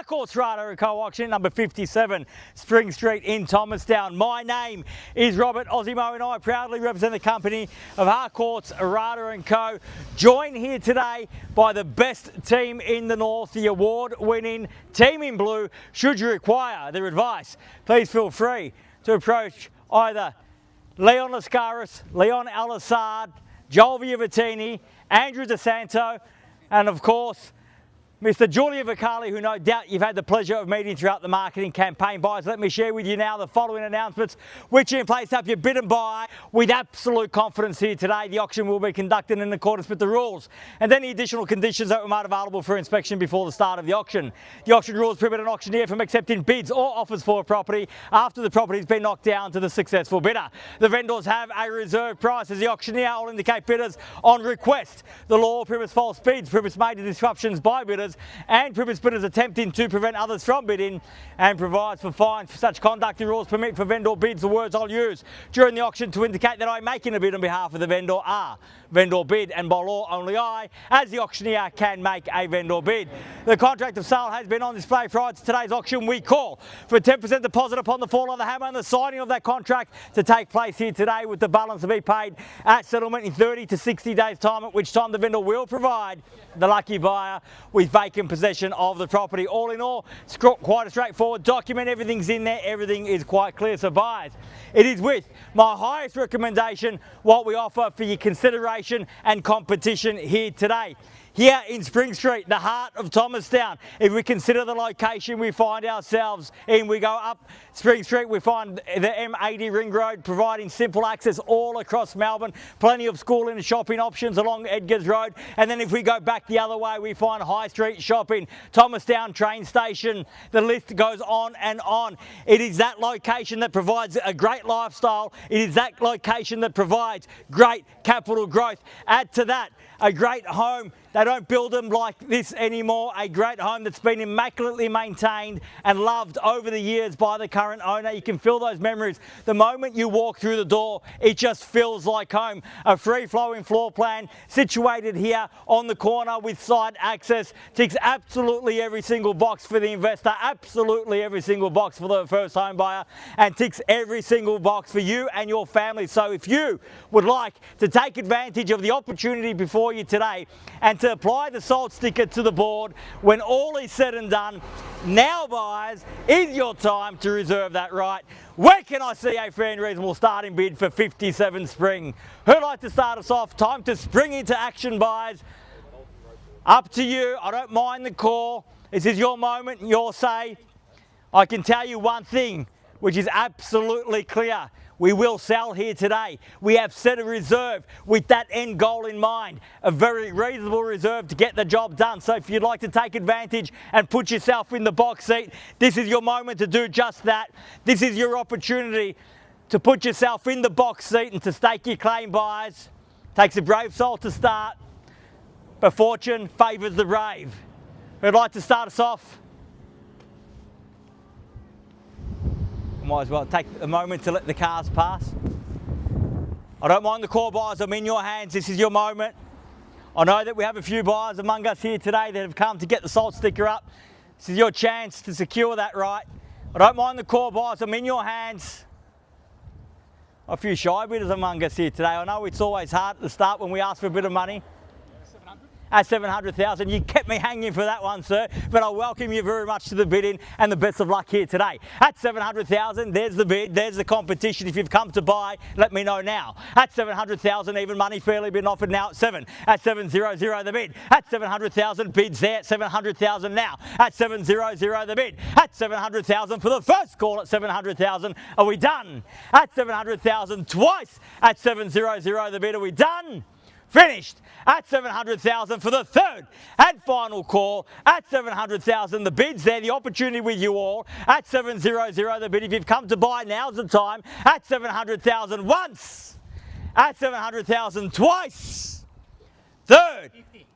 Harcourts, Rata and Co auction number 57, Spring Street in Thomastown. My name is Robert Ozzimo and I proudly represent the company of Harcourts, Rata and Co. Joined here today by the best team in the north, the award-winning Team in Blue. Should you require their advice, please feel free to approach either Leon Lascaris, Leon Al-Assad, Joel Viavatini, Andrew DeSanto, and of course, Mr. Julian Vocale, who no doubt you've had the pleasure of meeting throughout the marketing campaign. Buyers, let me share with you now the following announcements, which are in place to help you bid and buy with absolute confidence here today. The auction will be conducted in accordance with the rules and any additional conditions that were made available for inspection before the start of the auction. The auction rules prohibit an auctioneer from accepting bids or offers for a property after the property has been knocked down to the successful bidder. The vendors have a reserve price as the auctioneer will indicate bidders on request. The law prohibits false bids, prohibits major disruptions by bidders, and prohibits bidders attempting to prevent others from bidding, and provides for fines for such conduct. The rules permit for vendor bids. The words I'll use during the auction to indicate that I'm making a bid on behalf of the vendor are vendor bid, and by law only I, as the auctioneer, can make a vendor bid. The contract of sale has been on display prior to today's auction. We call for a 10% deposit upon the fall of the hammer and the signing of that contract to take place here today, with the balance to be paid at settlement in 30 to 60 days time, at which time the vendor will provide the lucky buyer with vacant possession of the property. All in all, it's quite a straightforward document. Everything's in there, everything is quite clear. So buyers, it is with my highest recommendation what we offer for your consideration and competition here today. Here in Spring Street, the heart of Thomastown. If we consider the location we find ourselves in, we go up Spring Street, we find the M80 Ring Road, providing simple access all across Melbourne. Plenty of school and shopping options along Edgars Road. And then if we go back the other way, we find High Street shopping, Thomastown train station. The list goes on and on. It is that location that provides a great lifestyle. It is that location that provides great capital growth. Add to that a great home. They don't build them like this anymore. A great home that's been immaculately maintained and loved over the years by the current owner. You can feel those memories. The moment you walk through the door, it just feels like home. A free-flowing floor plan situated here on the corner with side access. Ticks absolutely every single box for the investor, absolutely every single box for the first home buyer, and ticks every single box for you and your family. So if you would like to take advantage of the opportunity before you today and to apply the salt sticker to the board when all is said and done, now buyers, is your time to reserve that right. Where can I see a fair and reasonable starting bid for 57 Spring? Who'd like to start us off? Time to spring into action, buyers. Up to you. I don't mind the call. This is your moment, your say. I can tell you one thing, which is absolutely clear. We will sell here today. We have set a reserve with that end goal in mind, a very reasonable reserve to get the job done. So if you'd like to take advantage and put yourself in the box seat, this is your moment to do just that. This is your opportunity to put yourself in the box seat and to stake your claim, buyers. Takes a brave soul to start, but fortune favours the brave. Who'd like to start us off? Might as well take a moment to let the cars pass. I don't mind the call, buyers. I'm in your hands. This is your moment. I know that we have a few buyers among us here today that have come to get the salt sticker up. This is your chance to secure that right. I don't mind the call, buyers. I'm in your hands. A few shy bidders among us here today. I know it's always hard at the start when we ask for a bit of money. At 700,000, you kept me hanging for that one, sir, but I welcome you very much to the bidding and the best of luck here today. At 700,000, there's the bid, there's the competition. If you've come to buy, let me know now. At 700,000, even money fairly been offered now at 7. At 700, the bid. At 700,000, bids there at 700,000 now. At 700, the bid. At 700,000 for the first call at 700,000. Are we done? At 700,000 twice. At 700, the bid. Are we done? Finished. At 700,000 for the third and final call. At 700,000, the bid's there, the opportunity with you all. At 700, the bid. If you've come to buy, now's the time. At 700,000 once. At 700,000 twice. Third. 50.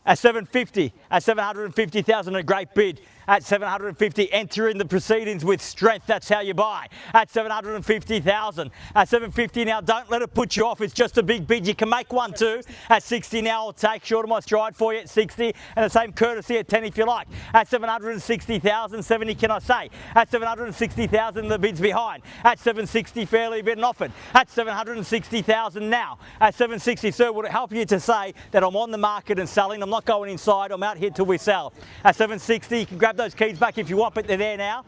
At 750. At 750,000, a great bid. at 750. Enter in the proceedings with strength. That's how you buy. At 750,000. At 750 now. Don't let it put you off. It's just a big bid. You can make one too. At 60 now, I'll take short of my stride for you at 60. And the same courtesy at 10 if you like. At 760,000. 70 can I say. At 760,000 the bid's behind. At 760 fairly bid and offered. At 760,000 now. At 760, sir, would it help you to say that I'm on the market and selling? I'm not going inside. I'm out here till we sell. At 760, you can grab those keys back if you want, but they're there now.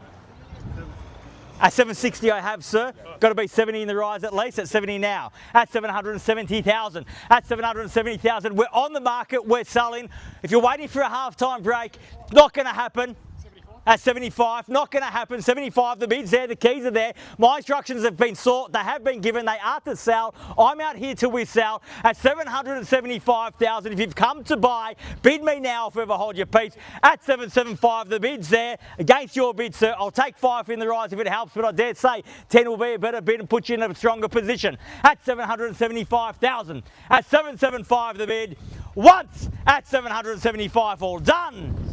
At 760 I have, sir. Got to be 70 in the rise at least. At 70 now. At 770,000. At 770,000. We're on the market. We're selling. If you're waiting for a half-time break, not going to happen. At 75, not going to happen. 75, the bid's there, the keys are there. My instructions have been sought, they have been given, they are to sell. I'm out here till we sell. At 775,000, if you've come to buy, bid me now if you ever hold your peace. At 775, the bid's there. Against your bid, sir, I'll take 5 in the rise if it helps, but I dare say 10 will be a better bid and put you in a stronger position. At 775,000. At 775, the bid. Once at 775, all done.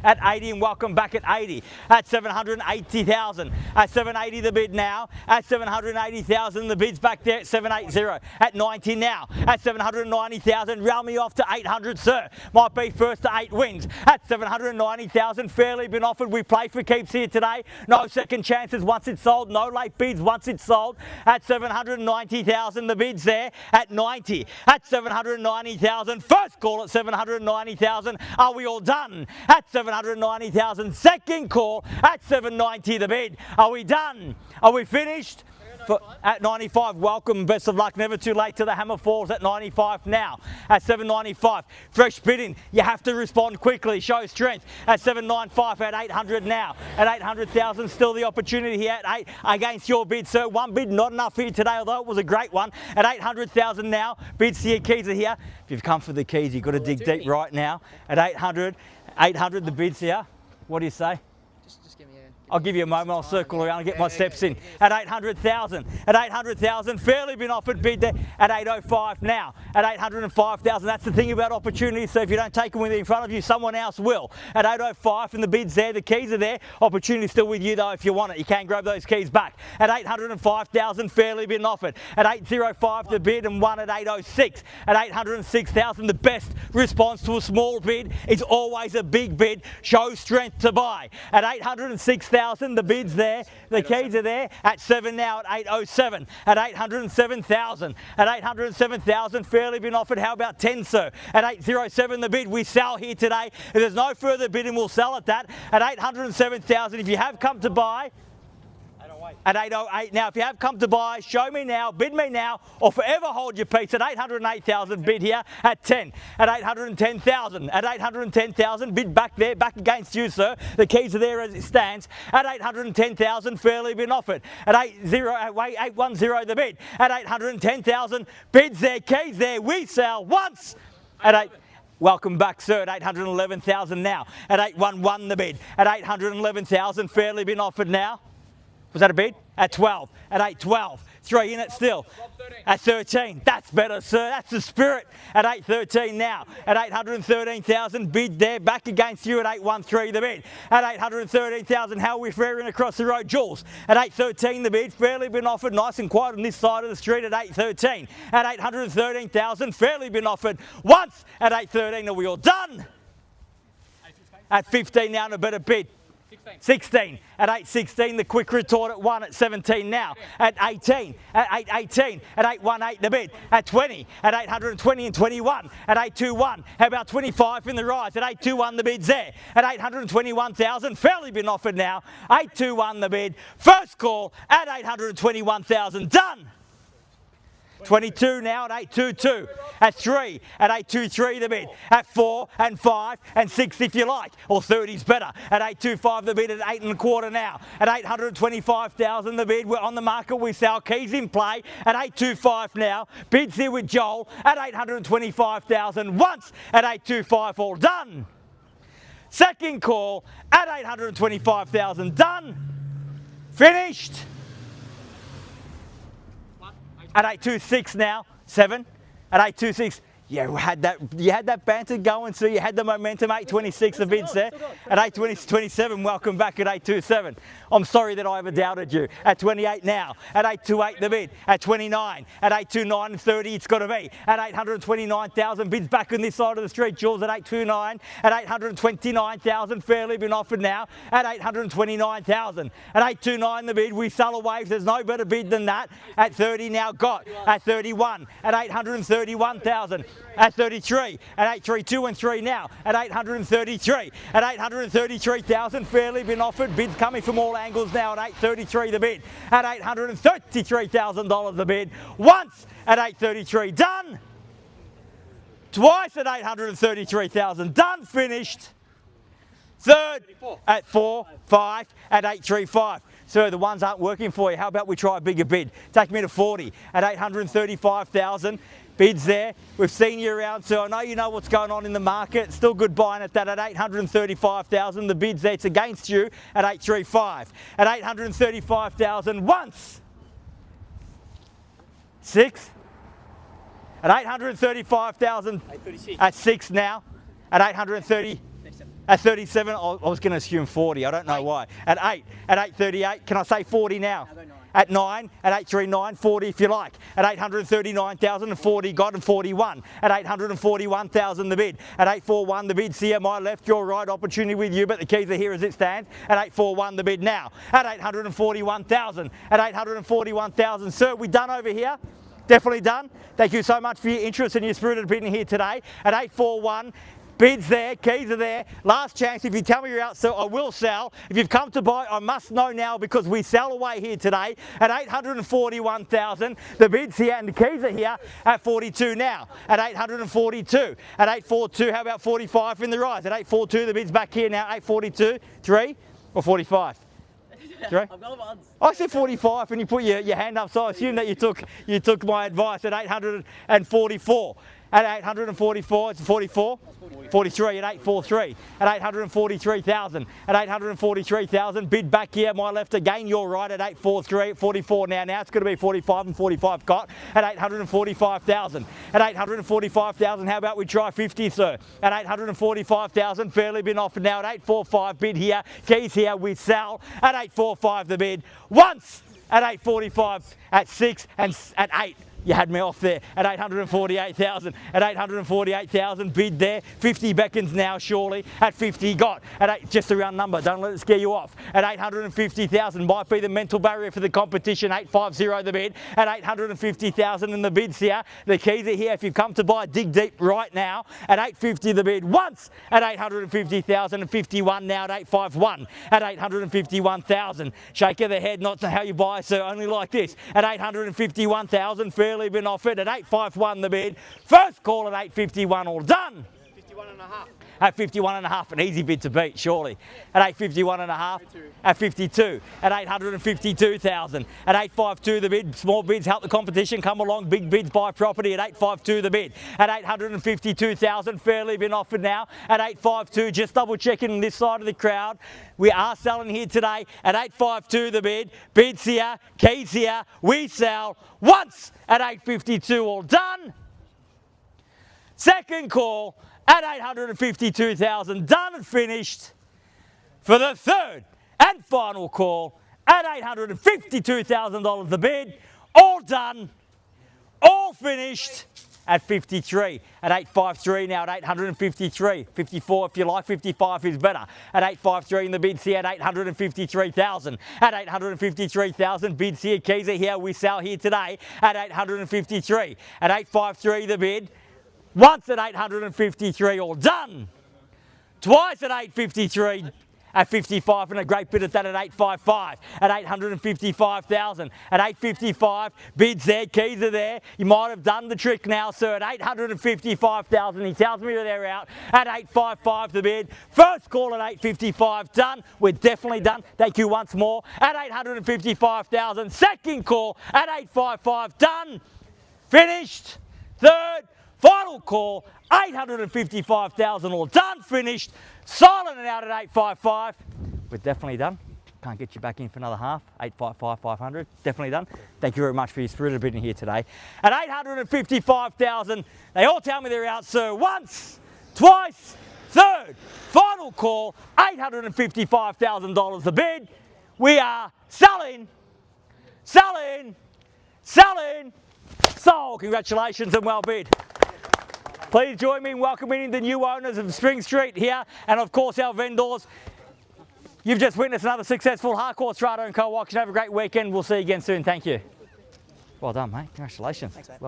At 80 and welcome back at 80. At 780,000. At 780 the bid now. At 780,000 the bid's back there at 780. At 90 now. At 790,000 round me off to 800, sir. Might be first to 8 wins. At 790,000 fairly been offered. We play for keeps here today. No second chances once it's sold. No late bids once it's sold. At 790,000 the bid's there. At 90. At 790,000 first call at 790,000. Are we all done? At 790,000 second call at 790 the bid. Are we done? Are we finished? At 95, welcome, best of luck, never too late till the hammer falls. At 95 now. At 795, fresh bidding, you have to respond quickly, show strength. At 795, at 800 now. At 800,000, still the opportunity here at 8 against your bid, sir. One bid, not enough for you today, although it was a great one. At 800,000 now, bids to your keys are here. If you've come for the keys, you've got to dig deep right now. At 800, the bid's here. What do you say? Just give me a... I'll give you a moment, I'll circle around and get my steps in. At 800,000, at 800,000, fairly been offered bid there. At 805 now, at 805,000, that's the thing about opportunities, so if you don't take them with you in front of you, someone else will. At 805 and the bid's there, the keys are there, opportunity still with you though if you want it, you can grab those keys back. At 805,000, fairly been offered. At 805 the bid and one at 806. At 806,000, the best response to a small bid is always a big bid, show strength to buy. At 806,000, the bid's there, the keys are there. At 7 now, at 807. At 807,000. At 807,000, fairly been offered. How about 10, sir? At 807, the bid. We sell here today. If there's no further bidding, we'll sell at that. At 807,000, if you have come to buy, at 808 now, if you have come to buy, show me now, bid me now, or forever hold your peace. At 808,000, bid here. At 10. At 810,000. At 810,000, bid back there, back against you, sir. The keys are there as it stands. At 810,000, fairly been offered. At 810, the bid. At 810,000, bids there, keys there. We sell once. At 8. Welcome back, sir, at 811,000 now. At 811, the bid. At 811,000, fairly been offered now. Was that a bid? At 12. At 812. 3 in it still. At 13. That's better, sir. That's the spirit. At 813 now. At 813,000, bid there. Back against you at 813, the bid. At 813,000, how are we faring across the road, Jules? At 813, the bid. Fairly been offered. Nice and quiet on this side of the street at 813. At 813,000, fairly been offered. Once at 813. Are we all done? At 15 now and a better bid. 16. At 816, the quick retort at 1 at 17 now. At 18. At 818. At 818, the bid. At 20. At 820 and 21. At 821. How about 25 in the rise? At 821, the bid's there. At 821,000, fairly been offered now. 821, the bid. First call at 821,000. Done. 22 now at 822. At 3 at 823 the bid. At 4 and 5 and 6 if you like. Or 30's better. At 825 the bid. At 8 1/4 now. At 825,000 the bid. We're on the market. We sell keys in play. At 825 now. Bids here with Joel. At 825,000 once. At 825 all done. Second call at 825,000 done. Finished. At 826 now, 7. At 826, Yeah, you had that banter going, so you had the momentum. 8.26 the bids there. At 8.27, welcome back at 8.27. I'm sorry that I ever doubted you. At 28 now. At 8.28 the bid. At 29. At 8.29 and 30 it's got to be. At 829,000 bids back on this side of the street. Jules at 8.29. At 829,000 fairly been offered now. At 829,000. At 8.29 the bid. We sell away. If there's no better bid than that. At 30 now got. At 31. At 831,000. At 33, at 832 and 3 now, at 833, at 833,000 fairly been offered, bids coming from all angles now at 833 the bid, at $833,000 the bid, once at 833, done, twice at 833,000, done, finished, third at 4, 5, at 835. So the ones aren't working for you. How about we try a bigger bid? Take me to 40 at 835,000. Bids there. We've seen you around, so I know you know what's going on in the market. Still good buying at that at 835,000. The bids there, it's against you at 835. At 835,000 once. 6. At 835,000 at 6 now. At 830. At 37, I was going to assume 40. I don't know why. At 8. At 838, can I say 40 now? At 9, at 839, 40 if you like. At 839,000 and 40 got, and 41. At 841,000 the bid. At 841 the bid, see at my left, your right, opportunity with you, but the keys are here as it stands. At 841 the bid now. At 841,000. At 841,000, sir, we done over here? Definitely done. Thank you so much for your interest and your spirited bidding here today. At 841. Bids there, keys are there. Last chance, if you tell me you're out, so I will sell. If you've come to buy, I must know now because we sell away here today at 841,000. The bids here and the keys are here at 42 now. At 842. At 842, how about 45 in the rise? At 842, the bid's back here now. 842, 3 or 45? I've got odds. I said 45 and you put your hand up, so I assume that you took my advice at 844. At 844, it's 44? 43 at 843. At 843,000. At 843,000, bid back here, my left again, your right at 843, 44 now. Now it's going to be 45 and 45 got. At 845,000. At 845,000, how about we try 50, sir? At 845,000, fairly been offered now at 845, bid here, keys here, we sell. At 845 the bid, once at 845, at 6 and at 8. You had me off there at 848,000. At 848,000, bid there. 50 beckons now, surely. At 50 got. At 8, just a round number. Don't let it scare you off. At 850,000, might be the mental barrier for the competition. 850 the bid. At 850,000 in the bids here. The keys are here. If you've come to buy, dig deep right now. At 850 the bid. Once at 850,000 and 51 now at 851. At 851,000. Shake of the head, not how you buy, sir. Only like this. At 851,000, fairly been offered at 851 the bid. First call at 851, all done. 51.5. At 51.5, an easy bid to beat, surely. At 851.5. At 52. At 852,000. At 852 the bid. Small bids help the competition come along. Big bids buy property at 852 the bid. At 852,000, fairly been offered now. At 852, just double checking this side of the crowd. We are selling here today at 852 the bid. Bids here, keys here, we sell once at 852, all done. Second call at 852,000, done and finished for the third and final call at $852,000 the bid, all done, all finished at 53, at 853 now at 853, 54 if you like, 55 is better, at 853 in the bids here at 853,000, at 853,000 bids here, keys are here, we sell here today at 853, at 853 the bid, once at 853, all done. Twice at 853, at 55, and a great bid at that at 855, at 855,000, at 855, bids there, keys are there. You might have done the trick now, sir, at 855,000. He tells me they're out at 855 the bid. First call at 855, done. We're definitely done. Thank you once more. At 855,000, second call at 855, done. Finished. Third. Final call, 855,000, all done, finished, silent and out at 855. We're definitely done. can't get you back in for another half. 855 500, definitely done. Thank you very much for your spirited bidding here today. At 855,000, they all tell me they're out, sir. Once, twice, third, final call, $855,000 the bid. We are selling, selling, selling, sold. Congratulations and well bid. Please join me in welcoming the new owners of Spring Street here, and of course our vendors. You've just witnessed another successful Harcourts Rata & Co auction. Have a great weekend. We'll see you again soon. Thank you. Well done, mate. Congratulations. Thanks, mate. Well